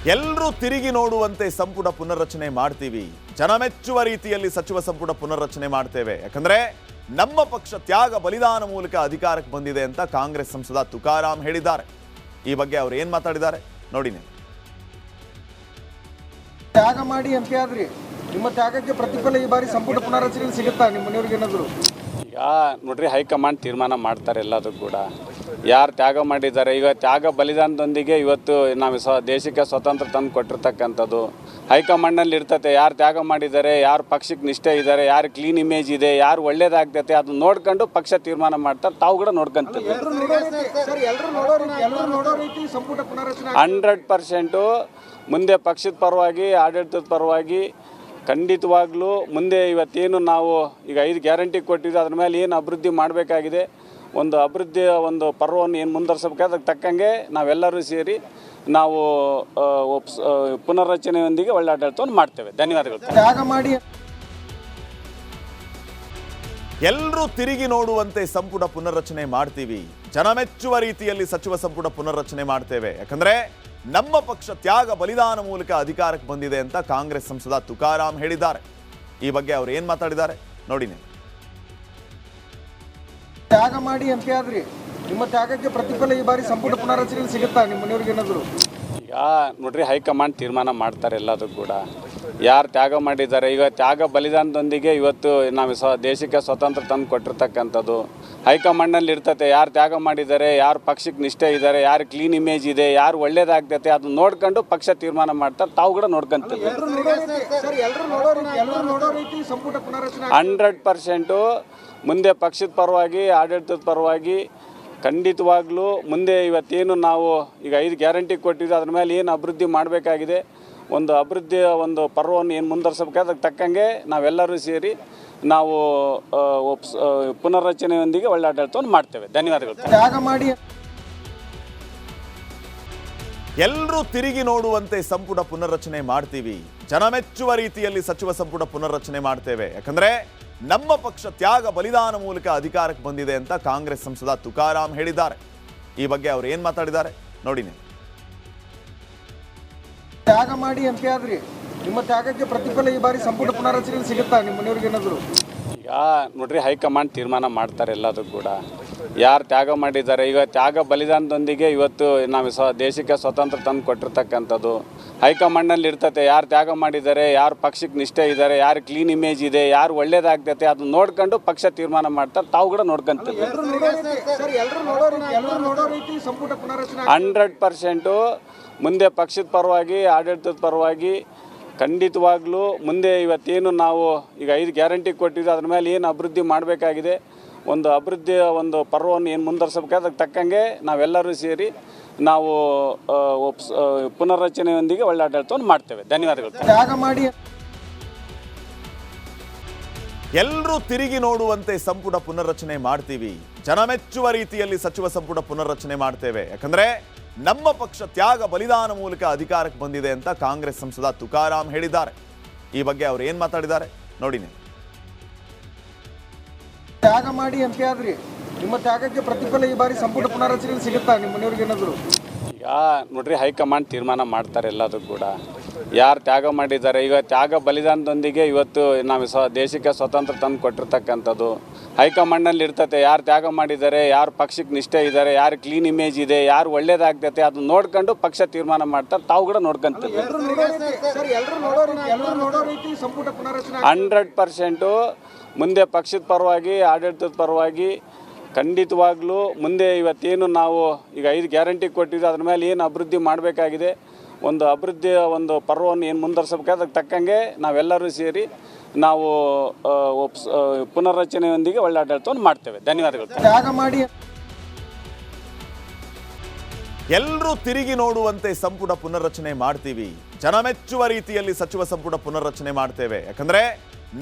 ಎಲ್ಲರೂ ತಿರುಗಿ ನೋಡುವಂತೆ ಸಂಪುಟ ಪುನರ್ರಚನೆ ಮಾಡ್ತೀವಿ. ಜನ ಮೆಚ್ಚುವ ರೀತಿಯಲ್ಲಿ ಸಚಿವ ಸಂಪುಟ ಪುನರ್ರಚನೆ ಮಾಡ್ತೇವೆ. ಯಾಕಂದ್ರೆ ನಮ್ಮ ಪಕ್ಷ ತ್ಯಾಗ ಬಲಿದಾನ ಮೂಲಕ ಅಧಿಕಾರಕ್ಕೆ ಬಂದಿದೆ ಅಂತ ಕಾಂಗ್ರೆಸ್ ಸಂಸದ ತುಕಾರಾಮ್ ಹೇಳಿದ್ದಾರೆ. ಈ ಬಗ್ಗೆ ಅವರು ಏನು ಮಾತಾಡಿದ್ದಾರೆ ನೋಡಿ. ತ್ಯಾಗ ಮಾಡಿ ಎಂಪಿ ಆದ್ರಿ, ನಿಮ್ಮ ತ್ಯಾಗಕ್ಕೆ ಪ್ರತಿಫಲ ಈ ಬಾರಿ ಸಂಪುಟ ಪುನರ್ರಚನೆ ಸಿಗುತ್ತಾ ನಿಮ್ಮ ಮನೆಯವ್ರಿಗೆ ಏನಾದ್ರು? ಈಗ ನೋಡ್ರಿ, ಹೈಕಮಾಂಡ್ ತೀರ್ಮಾನ ಮಾಡ್ತಾರೆ ಎಲ್ಲದೂ ಕೂಡ. ಯಾರು ತ್ಯಾಗ ಮಾಡಿದ್ದಾರೆ, ಈಗ ತ್ಯಾಗ ಬಲಿದಾನದೊಂದಿಗೆ ಇವತ್ತು ನಾವು ದೇಶಕ್ಕೆ ಸ್ವತಂತ್ರ ತಂದು ಕೊಟ್ಟಿರ್ತಕ್ಕಂಥದ್ದು ಹೈಕಮಾಂಡ್ನಲ್ಲಿ ಇರ್ತತೆ. ಯಾರು ತ್ಯಾಗ ಮಾಡಿದ್ದಾರೆ, ಯಾರು ಪಕ್ಷಕ್ಕೆ ನಿಷ್ಠೆ ಇದ್ದಾರೆ, ಯಾರು ಕ್ಲೀನ್ ಇಮೇಜ್ ಇದೆ, ಯಾರು ಒಳ್ಳೇದಾಗ್ತೈತೆ ಅದನ್ನ ನೋಡ್ಕೊಂಡು ಪಕ್ಷ ತೀರ್ಮಾನ ಮಾಡ್ತಾರೆ. ತಾವು ಕೂಡ ನೋಡ್ಕೊಂತೀವಿ. 100% ಮುಂದೆ ಪಕ್ಷದ ಪರವಾಗಿ, ಆಡಳಿತದ ಪರವಾಗಿ ಖಂಡಿತವಾಗ್ಲೂ ಮುಂದೆ ಇವತ್ತೇನು ನಾವು ಈಗ 5 ಗ್ಯಾರಂಟಿ ಕೊಟ್ಟಿದ್ದು ಅದ್ರ ಮೇಲೆ ಏನು ಅಭಿವೃದ್ಧಿ ಮಾಡಬೇಕಾಗಿದೆ, ಒಂದು ಅಭಿವೃದ್ಧಿಯ ಒಂದು ಪರ್ವವನ್ನು ಏನು ಮುಂದುವರಿಸಬೇಕು, ಅದಕ್ಕೆ ತಕ್ಕಂಗೆ ನಾವೆಲ್ಲರೂ ಸೇರಿ ನಾವು ಪುನರ್ರಚನೆಯೊಂದಿಗೆ ಒಳ್ಳೆ ಆಡಳಿತವನ್ನು ಮಾಡ್ತೇವೆ. ಧನ್ಯವಾದಗಳು. ಎಲ್ಲರೂ ತಿರುಗಿ ನೋಡುವಂತೆ ಸಂಪುಟ ಪುನರ್ರಚನೆ ಮಾಡ್ತೀವಿ. ಜನ ಮೆಚ್ಚುವ ರೀತಿಯಲ್ಲಿ ಸಚಿವ ಸಂಪುಟ ಪುನರ್ರಚನೆ ಮಾಡ್ತೇವೆ. ಯಾಕಂದ್ರೆ ನಮ್ಮ ಪಕ್ಷ ತ್ಯಾಗ ಬಲಿದಾನ ಮೂಲಕ ಅಧಿಕಾರಕ್ಕೆ ಬಂದಿದೆ ಅಂತ ಕಾಂಗ್ರೆಸ್ ಸಂಸದ ತುಕಾರಾಮ್ ಹೇಳಿದ್ದಾರೆ. ಈ ಬಗ್ಗೆ ಅವರು ಏನು ಮಾತಾಡಿದ್ದಾರೆ ನೋಡಿ. ತ್ಯಾಗ ಮಾಡಿ ಎಂಪಿ ಆದ್ರಿ, ನಿಮ್ಮ ತ್ಯಾಗಕ್ಕೆ ಪ್ರತಿಫಲ ಈ ಬಾರಿ ಸಂಪುಟ ಪುನರ್ರಚನೆ ಸಿಗುತ್ತಾ ನಿಮ್ಮ ಮನೆಯವ್ರಿಗೆ ಏನಾದ್ರು? ಈಗ ನೋಡ್ರಿ, ಹೈಕಮಾಂಡ್ ತೀರ್ಮಾನ ಮಾಡ್ತಾರೆ ಎಲ್ಲದೂ ಕೂಡ. ಯಾರು ತ್ಯಾಗ ಮಾಡಿದ್ದಾರೆ, ಈಗ ತ್ಯಾಗ ಬಲಿದಾನದೊಂದಿಗೆ ಇವತ್ತು ನಾವು ದೇಶಕ್ಕೆ ಸ್ವತಂತ್ರ ತಂದು ಕೊಟ್ಟಿರ್ತಕ್ಕಂಥದ್ದು ಹೈಕಮಾಂಡ್ನಲ್ಲಿ ಇರ್ತತೆ. ಯಾರು ತ್ಯಾಗ ಮಾಡಿದ್ದಾರೆ, ಯಾರು ಪಕ್ಷಕ್ಕೆ ನಿಷ್ಠೆ ಇದ್ದಾರೆ, ಯಾರು ಕ್ಲೀನ್ ಇಮೇಜ್ ಇದೆ, ಯಾರು ಒಳ್ಳೇದಾಗ್ತೈತೆ ಅದನ್ನ ನೋಡ್ಕೊಂಡು ಪಕ್ಷ ತೀರ್ಮಾನ ಮಾಡ್ತಾರೆ. ತಾವು ಕೂಡ ನೋಡ್ಕೊಂತೀವಿ. 100% ಮುಂದೆ ಪಕ್ಷದ ಪರವಾಗಿ, ಆಡಳಿತದ ಪರವಾಗಿ ಖಂಡಿತವಾಗ್ಲೂ ಮುಂದೆ ಇವತ್ತೇನು ನಾವು ಈಗ 5 ಗ್ಯಾರಂಟಿ ಕೊಟ್ಟಿದ್ದು ಅದ್ರ ಮೇಲೆ ಏನು ಅಭಿವೃದ್ಧಿ ಮಾಡಬೇಕಾಗಿದೆ, ಒಂದು ಅಭಿವೃದ್ಧಿಯ ಒಂದು ಪರ್ವವನ್ನು ಏನು ಮುಂದುವರಿಸಬೇಕು, ಅದಕ್ಕೆ ತಕ್ಕಂಗೆ ನಾವೆಲ್ಲರೂ ಸೇರಿ ನಾವು ಪುನರ್ರಚನೆಯೊಂದಿಗೆ ಒಳ್ಳೆ ಆಡಳಿತವನ್ನು ಮಾಡ್ತೇವೆ. ಧನ್ಯವಾದಗಳು. ಎಲ್ಲರೂ ತಿರುಗಿ ನೋಡುವಂತೆ ಸಂಪುಟ ಪುನರ್ರಚನೆ ಮಾಡ್ತೀವಿ. ಜನ ಮೆಚ್ಚುವ ರೀತಿಯಲ್ಲಿ ಸಚಿವ ಸಂಪುಟ ಪುನರ್ರಚನೆ ಮಾಡ್ತೇವೆ. ಯಾಕಂದ್ರೆ ನಮ್ಮ ಪಕ್ಷ ತ್ಯಾಗ ಬಲಿದಾನ ಮೂಲಕ ಅಧಿಕಾರಕ್ಕೆ ಬಂದಿದೆ ಅಂತ ಕಾಂಗ್ರೆಸ್ ಸಂಸದ ತುಕಾರಾಮ್ ಹೇಳಿದ್ದಾರೆ. ಈ ಬಗ್ಗೆ ಅವರು ಏನು ಮಾತಾಡಿದ್ದಾರೆ ನೋಡಿ. ತ್ಯಾಗ ಮಾಡಿ ಎಂಪಿ ಆದ್ರಿ, ನಿಮ್ಮ ತ್ಯಾಗಕ್ಕೆ ಪ್ರತಿಫಲ ಈ ಬಾರಿ ಸಂಪುಟ ಪುನರ್ರಚನೆ ಸಿಗುತ್ತಾ ನಿಮ್ಮ ಮನೆಯವ್ರಿಗೆ ಏನಾದ್ರು? ಈಗ ನೋಡ್ರಿ, ಹೈಕಮಾಂಡ್ ತೀರ್ಮಾನ ಮಾಡ್ತಾರೆ ಎಲ್ಲದೂ ಕೂಡ. ಯಾರು ತ್ಯಾಗ ಮಾಡಿದ್ದಾರೆ, ಈಗ ತ್ಯಾಗ ಬಲಿದಾನದೊಂದಿಗೆ ಇವತ್ತು ನಾವು ದೇಶಕ್ಕೆ ಸ್ವತಂತ್ರ ತಂದು ಕೊಟ್ಟಿರ್ತಕ್ಕಂಥದ್ದು ಹೈಕಮಾಂಡ್ನಲ್ಲಿ ಇರ್ತತೆ. ಯಾರು ತ್ಯಾಗ ಮಾಡಿದ್ದಾರೆ, ಯಾರು ಪಕ್ಷಕ್ಕೆ ನಿಷ್ಠೆ ಇದ್ದಾರೆ, ಯಾರು ಕ್ಲೀನ್ ಇಮೇಜ್ ಇದೆ, ಯಾರು ಒಳ್ಳೇದಾಗ್ತೈತೆ ಅದನ್ನ ನೋಡ್ಕೊಂಡು ಪಕ್ಷ ತೀರ್ಮಾನ ಮಾಡ್ತಾರೆ. ತಾವು ಕೂಡ ನೋಡ್ಕೊಂತೀವಿ. 100% ಮುಂದೆ ಪಕ್ಷದ ಪರವಾಗಿ, ಆಡಳಿತದ ಪರವಾಗಿ ಖಂಡಿತವಾಗ್ಲೂ ಮುಂದೆ ಇವತ್ತೇನು ನಾವು ಈಗ 5 ಗ್ಯಾರಂಟಿ ಕೊಟ್ಟಿದ್ದು ಅದ್ರ ಮೇಲೆ ಏನು ಅಭಿವೃದ್ಧಿ ಮಾಡಬೇಕಾಗಿದೆ, ಒಂದು ಅಭಿವೃದ್ಧಿಯ ಒಂದು ಪರ್ವವನ್ನು ಏನು ಮುಂದುವರಿಸಬೇಕು, ಅದಕ್ಕೆ ತಕ್ಕಂಗೆ ನಾವೆಲ್ಲರೂ ಸೇರಿ ನಾವು ಪುನರ್ರಚನೆಯೊಂದಿಗೆ ಒಳ್ಳೆ ಆಡಳಿತವನ್ನು ಮಾಡ್ತೇವೆ. ಧನ್ಯವಾದಗಳು. ಎಲ್ಲರೂ ತಿರುಗಿ ನೋಡುವಂತೆ ಸಂಪುಟ ಪುನರ್ರಚನೆ ಮಾಡ್ತೀವಿ. ಜನ ಮೆಚ್ಚುವ ರೀತಿಯಲ್ಲಿ ಸಚಿವ ಸಂಪುಟ ಪುನರ್ರಚನೆ ಮಾಡ್ತೇವೆ. ಯಾಕಂದ್ರೆ ನಮ್ಮ ಪಕ್ಷ ತ್ಯಾಗ ಬಲಿದಾನ ಮೂಲಕ ಅಧಿಕಾರಕ್ಕೆ ಬಂದಿದೆ ಅಂತ ಕಾಂಗ್ರೆಸ್ ಸಂಸದ ತುಕಾರಾಮ್ ಹೇಳಿದ್ದಾರೆ. ಈ ಬಗ್ಗೆ ಅವರು ಏನು ಮಾತಾಡಿದ್ದಾರೆ ನೋಡಿ. ತ್ಯಾಗ ಮಾಡಿ ಎಂಪಿ ಆದ್ರಿ, ನಿಮ್ಮ ತ್ಯಾಗಕ್ಕೆ ಪ್ರತಿಫಲ ಈ ಬಾರಿ ಸಂಪುಟ ಪುನರ್ರಚನೆ ಸಿಗುತ್ತಾ ನಿಮ್ಮ ಮನೆಯವ್ರಿಗೆ ಏನಾದ್ರು? ಈಗ ನೋಡ್ರಿ, ಹೈಕಮಾಂಡ್ ತೀರ್ಮಾನ ಮಾಡ್ತಾರೆ ಎಲ್ಲದೂ ಕೂಡ. ಯಾರು ತ್ಯಾಗ ಮಾಡಿದ್ದಾರೆ, ಈಗ ತ್ಯಾಗ ಬಲಿದಾನದೊಂದಿಗೆ ಇವತ್ತು ನಾವು ದೇಶಕ್ಕೆ ಸ್ವತಂತ್ರ ತಂದು ಕೊಟ್ಟಿರ್ತಕ್ಕಂಥದ್ದು ಹೈಕಮಾಂಡ್ನಲ್ಲಿ ಇರ್ತತೆ. ಯಾರು ತ್ಯಾಗ ಮಾಡಿದ್ದಾರೆ, ಯಾರು ಪಕ್ಷಕ್ಕೆ ನಿಷ್ಠೆ ಇದ್ದಾರೆ, ಯಾರು ಕ್ಲೀನ್ ಇಮೇಜ್ ಇದೆ, ಯಾರು ಒಳ್ಳೇದಾಗ್ತೈತೆ ಅದನ್ನ ನೋಡ್ಕೊಂಡು ಪಕ್ಷ ತೀರ್ಮಾನ ಮಾಡ್ತಾರೆ. ತಾವು ಕೂಡ ನೋಡ್ಕೊಂತೀವಿ. 100% ಮುಂದೆ ಪಕ್ಷದ ಪರವಾಗಿ, ಆಡಳಿತದ ಪರವಾಗಿ ಖಂಡಿತವಾಗ್ಲೂ ಮುಂದೆ ಇವತ್ತೇನು ನಾವು ಈಗ 5 ಗ್ಯಾರಂಟಿ ಕೊಟ್ಟಿದ್ದು ಅದ್ರ ಮೇಲೆ ಏನು ಅಭಿವೃದ್ಧಿ ಮಾಡಬೇಕಾಗಿದೆ, ಒಂದು ಅಭಿವೃದ್ಧಿಯ ಒಂದು ಪರ್ವವನ್ನು ಏನು ಮುಂದುವರಿಸಬೇಕು, ಅದಕ್ಕೆ ತಕ್ಕಂಗೆ ನಾವೆಲ್ಲರೂ ಸೇರಿ ನಾವು ಪುನರ್ರಚನೆಯೊಂದಿಗೆ ಒಳ್ಳೆ ಆಡಳಿತವನ್ನು ಮಾಡ್ತೇವೆ. ಧನ್ಯವಾದಗಳು. ಎಲ್ಲರೂ ತಿರುಗಿ ನೋಡುವಂತೆ ಸಂಪುಟ ಪುನರ್ರಚನೆ ಮಾಡ್ತೀವಿ. ಜನ ಮೆಚ್ಚುವ ರೀತಿಯಲ್ಲಿ ಸಚಿವ ಸಂಪುಟ ಪುನರ್ರಚನೆ ಮಾಡ್ತೇವೆ. ಯಾಕಂದ್ರೆ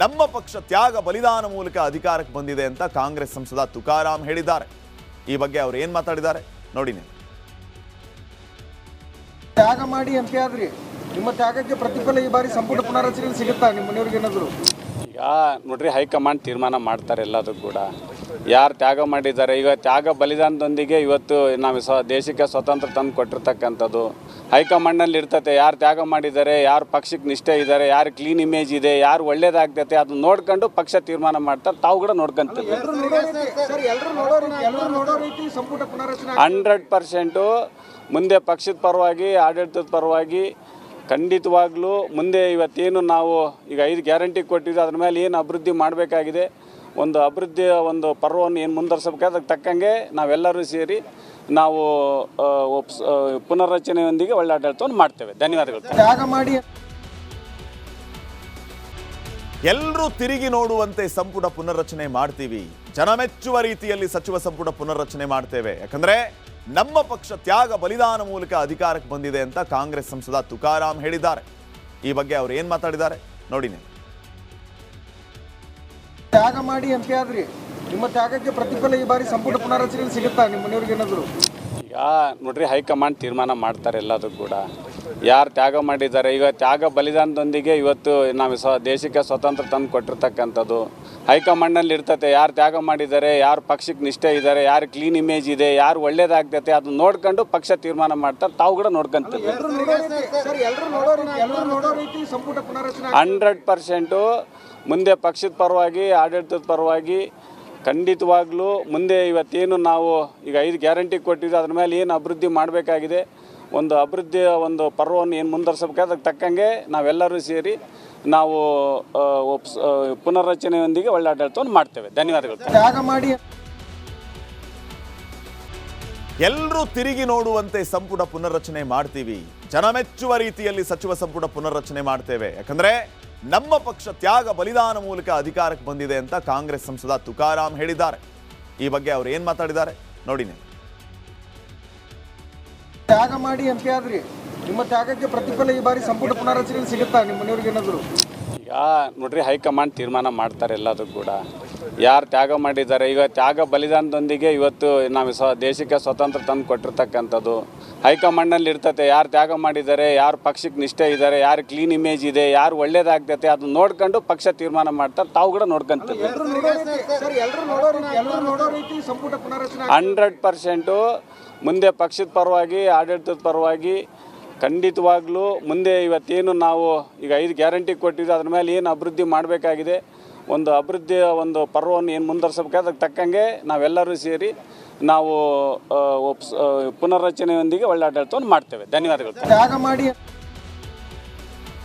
ನಮ್ಮ ಪಕ್ಷ ತ್ಯಾಗ ಬಲಿದಾನ ಮೂಲಕ ಅಧಿಕಾರಕ್ಕೆ ಬಂದಿದೆ ಅಂತ ಕಾಂಗ್ರೆಸ್ ಸಂಸದ ತುಕಾರಾಮ್ ಹೇಳಿದ್ದಾರೆ. ಈ ಬಗ್ಗೆ ಅವರು ಏನು ಮಾತಾಡಿದ್ದಾರೆ ನೋಡಿ. ತ್ಯಾಗ ಮಾಡಿ ಎಂಪಿ ಆದ್ರಿ, ನಿಮ್ಮ ತ್ಯಾಗಕ್ಕೆ ಪ್ರತಿಫಲ ಈ ಬಾರಿ ಸಂಪುಟ ಪುನರ್ರಚನೆ ಸಿಗುತ್ತಾ ನಿಮ್ಮ ಮನೆಯವ್ರಿಗೆ ಏನಾದ್ರು? ಈಗ ನೋಡ್ರಿ, ಹೈಕಮಾಂಡ್ ತೀರ್ಮಾನ ಮಾಡ್ತಾರೆ ಎಲ್ಲದೂ ಕೂಡ. ಯಾರು ತ್ಯಾಗ ಮಾಡಿದ್ದಾರೆ, ಈಗ ತ್ಯಾಗ ಬಲಿದಾನದೊಂದಿಗೆ ಇವತ್ತು ನಾವು ದೇಶಕ್ಕೆ ಸ್ವತಂತ್ರ ತಂದು ಕೊಟ್ಟಿರ್ತಕ್ಕಂಥದ್ದು ಹೈಕಮಾಂಡ್ನಲ್ಲಿ ಇರ್ತತೆ, ಯಾರು ತ್ಯಾಗ ಮಾಡಿದ್ದಾರೆ, ಯಾರು ಪಕ್ಷಕ್ಕೆ ನಿಷ್ಠೆ ಇದ್ದಾರೆ, ಯಾರು ಕ್ಲೀನ್ ಇಮೇಜ್ ಇದೆ, ಯಾರು ಒಳ್ಳೇದಾಗ್ತೈತೆ ಅದನ್ನ ನೋಡ್ಕೊಂಡು ಪಕ್ಷ ತೀರ್ಮಾನ ಮಾಡ್ತಾರೆ. ತಾವು ಕೂಡ ನೋಡ್ಕೊಂತೀವಿ. 100% ಮುಂದೆ ಪಕ್ಷದ ಪರವಾಗಿ, ಆಡಳಿತದ ಪರವಾಗಿ ಖಂಡಿತವಾಗ್ಲೂ ಮುಂದೆ ಇವತ್ತೇನು ನಾವು ಈಗ 5 ಗ್ಯಾರಂಟಿ ಕೊಟ್ಟಿದ್ದು ಅದ್ರ ಮೇಲೆ ಏನು ಅಭಿವೃದ್ಧಿ ಮಾಡಬೇಕಾಗಿದೆ, ಒಂದು ಅಭಿವೃದ್ಧಿಯ ಒಂದು ಪರ್ವವನ್ನು ಏನು ಮುಂದುವರ್ಸಬೇಕಾದ್ರೆ ಅದಕ್ಕೆ ತಕ್ಕಂಗೆ ನಾವೆಲ್ಲರೂ ಸೇರಿ ನಾವು ಪುನರ್ರಚನೆಯೊಂದಿಗೆ ಒಳ್ಳೆ ಆಡಳಿತವನ್ನು ಮಾಡ್ತೇವೆ. ಧನ್ಯವಾದಗಳು. ತ್ಯಾಗ ಮಾಡಿ ಎಲ್ಲರೂ ತಿರುಗಿ ನೋಡುವಂತೆ ಸಂಪುಟ ಪುನರ್ರಚನೆ ಮಾಡ್ತೀವಿ, ಜನ ಮೆಚ್ಚುವ ರೀತಿಯಲ್ಲಿ ಸಚಿವ ಸಂಪುಟ ಪುನರ್ರಚನೆ ಮಾಡ್ತೇವೆ. ಯಾಕಂದ್ರೆ ನಮ್ಮ ಪಕ್ಷ ತ್ಯಾಗ ಬಲಿದಾನ ಮೂಲಕ ಅಧಿಕಾರಕ್ಕೆ ಬಂದಿದೆ ಅಂತ ಕಾಂಗ್ರೆಸ್ ಸಂಸದ ತುಕಾರಾಮ್ ಹೇಳಿದ್ದಾರೆ. ಈ ಬಗ್ಗೆ ಅವ್ರು ಏನ್ ಮಾತಾಡಿದ್ದಾರೆ ನೋಡಿ. ತ್ಯಾಗ ಮಾಡಿ MP ಆದ್ರಿ, ನಿಮ್ಮ ತ್ಯಾಗಕ್ಕೆ ಪ್ರತಿಫಲ ಈ ಬಾರಿ ಸಂಪುಟ ಪುನರ್ರಚನೆ ಸಿಗುತ್ತಾ ನಿಮ್ಮ ಮನೆಯವ್ರಿಗೆ ಏನಾದ್ರು? ಈಗ ನೋಡ್ರಿ, ಹೈಕಮಾಂಡ್ ತೀರ್ಮಾನ ಮಾಡ್ತಾರೆ ಎಲ್ಲದೂ ಕೂಡ. ಯಾರು ತ್ಯಾಗ ಮಾಡಿದ್ದಾರೆ, ಈಗ ತ್ಯಾಗ ಬಲಿದಾನದೊಂದಿಗೆ ಇವತ್ತು ನಾವು ದೇಶಕ್ಕೆ ಸ್ವತಂತ್ರ ತಂದು ಕೊಟ್ಟಿರ್ತಕ್ಕಂಥದ್ದು. ಹೈಕಮಾಂಡ್ನಲ್ಲಿ ಇರ್ತತೆ, ಯಾರು ತ್ಯಾಗ ಮಾಡಿದ್ದಾರೆ, ಯಾರು ಪಕ್ಷಕ್ಕೆ ನಿಷ್ಠೆ ಇದ್ದಾರೆ, ಯಾರು ಕ್ಲೀನ್ ಇಮೇಜ್ ಇದೆ, ಯಾರು ಒಳ್ಳೇದಾಗ್ತೈತೆ ಅದನ್ನ ನೋಡ್ಕೊಂಡು ಪಕ್ಷ ತೀರ್ಮಾನ ಮಾಡ್ತಾರೆ. ತಾವು ಕೂಡ ನೋಡ್ಕೊಂತೀವಿ. 100% ಮುಂದೆ ಪಕ್ಷದ ಪರವಾಗಿ, ಆಡಳಿತದ ಪರವಾಗಿ ಖಂಡಿತವಾಗ್ಲೂ ಮುಂದೆ ಇವತ್ತೇನು ನಾವು ಈಗ 5 ಗ್ಯಾರಂಟಿ ಕೊಟ್ಟಿದ್ದು ಅದ್ರ ಮೇಲೆ ಏನು ಅಭಿವೃದ್ಧಿ ಮಾಡಬೇಕಾಗಿದೆ, ಒಂದು ಅಭಿವೃದ್ಧಿಯ ಒಂದು ಪರ್ವವನ್ನು ಏನು ಮುಂದುವರ್ಸಬೇಕಾದ್ರೆ ಅದಕ್ಕೆ ತಕ್ಕಂಗೆ ನಾವೆಲ್ಲರೂ ಸೇರಿ ನಾವು ಪುನರ್ರಚನೆಯೊಂದಿಗೆ ಒಳ್ಳೆ ಆಡಳಿತವನ್ನು ಮಾಡ್ತೇವೆ. ಧನ್ಯವಾದಗಳು. ತ್ಯಾಗ ಮಾಡಿ ಎಲ್ಲರೂ ತಿರುಗಿ ನೋಡುವಂತೆ ಸಂಪುಟ ಪುನರ್ರಚನೆ ಮಾಡ್ತೀವಿ, ಜನ ಮೆಚ್ಚುವ ರೀತಿಯಲ್ಲಿ ಸಚಿವ ಸಂಪುಟ ಪುನರ್ರಚನೆ ಮಾಡ್ತೇವೆ. ಯಾಕಂದ್ರೆ ನಮ್ಮ ಪಕ್ಷ ತ್ಯಾಗ ಬಲಿದಾನ ಮೂಲಕ ಅಧಿಕಾರಕ್ಕೆ ಬಂದಿದೆ ಅಂತ ಕಾಂಗ್ರೆಸ್ ಸಂಸದ ತುಕಾರಾಮ್ ಹೇಳಿದ್ದಾರೆ. ಈ ಬಗ್ಗೆ ಅವ್ರು ಏನ್ ಮಾತಾಡಿದ್ದಾರೆ ನೋಡಿ. ತ್ಯಾಗ ಮಾಡಿ MP ಆದ್ರಿ, ನಿಮ್ಮ ತ್ಯಾಗಕ್ಕೆ ಪ್ರತಿಫಲ ಈ ಬಾರಿ ಸಂಪುಟ ಪುನರ್ರಚನೆ ಸಿಗುತ್ತಾ ನಿಮ್ಮ ಮನೆಯವ್ರಿಗೆ ಏನಾದ್ರು? ಈಗ ನೋಡ್ರಿ, ಹೈಕಮಾಂಡ್ ತೀರ್ಮಾನ ಮಾಡ್ತಾರೆ ಎಲ್ಲದೂ ಕೂಡ. ಯಾರು ತ್ಯಾಗ ಮಾಡಿದ್ದಾರೆ, ಈಗ ತ್ಯಾಗ ಬಲಿದಾನದೊಂದಿಗೆ ಇವತ್ತು ನಾವು ದೇಶಕ್ಕೆ ಸ್ವತಂತ್ರ ತಂದು ಕೊಟ್ಟಿರ್ತಕ್ಕಂಥದ್ದು. ಹೈಕಮಾಂಡ್ನಲ್ಲಿ ಇರ್ತತೆ, ಯಾರು ತ್ಯಾಗ ಮಾಡಿದ್ದಾರೆ, ಯಾರು ಪಕ್ಷಕ್ಕೆ ನಿಷ್ಠೆ ಇದ್ದಾರೆ, ಯಾರು ಕ್ಲೀನ್ ಇಮೇಜ್ ಇದೆ, ಯಾರು ಒಳ್ಳೇದಾಗ್ತೈತೆ ಅದನ್ನ ನೋಡ್ಕೊಂಡು ಪಕ್ಷ ತೀರ್ಮಾನ ಮಾಡ್ತಾರೆ. ತಾವು ಕೂಡ ನೋಡ್ಕೊಂತೀವಿ. 100% ಮುಂದೆ ಪಕ್ಷದ ಪರವಾಗಿ, ಆಡಳಿತದ ಪರವಾಗಿ ಖಂಡಿತವಾಗ್ಲೂ ಮುಂದೆ ಇವತ್ತೇನು ನಾವು ಈಗ 5 ಗ್ಯಾರಂಟಿ ಕೊಟ್ಟಿದ್ದು ಅದ್ರ ಮೇಲೆ ಏನು ಅಭಿವೃದ್ಧಿ ಮಾಡಬೇಕಾಗಿದೆ, ಒಂದು ಅಭಿವೃದ್ಧಿಯ ಒಂದು ಪರ್ವವನ್ನು ಏನು ಮುಂದುವರ್ಸಬೇಕಾದ್ರೆ ಅದಕ್ಕೆ ತಕ್ಕಂಗೆ ನಾವೆಲ್ಲರೂ ಸೇರಿ ನಾವು ಪುನರ್ರಚನೆಯೊಂದಿಗೆ ಒಳ್ಳೆ ಆಡಳಿತವನ್ನು ಮಾಡ್ತೇವೆ. ಧನ್ಯವಾದಗಳು. ತ್ಯಾಗ ಮಾಡಿ